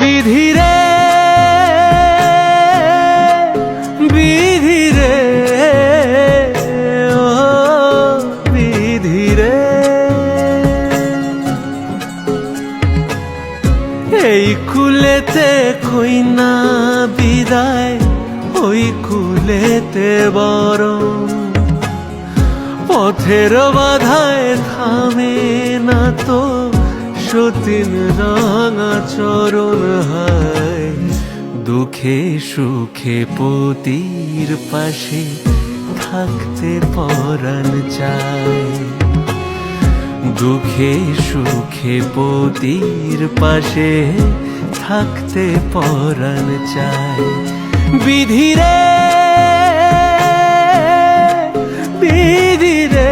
বিধিরে বিধিরে ও বিধিরে, এই কুলেতে কইনা বিদায়, ওই কুলেতে বরং পথের বাধায় থামে না তো সতীন রাঙা চরণ। হায় দুঃখে সুখে পতির পাশে থাকতে পরাণ চায়, দুঃখে সুখে পতির পাশে থাকতে পরাণ চায়। বিধিরে বিধিরে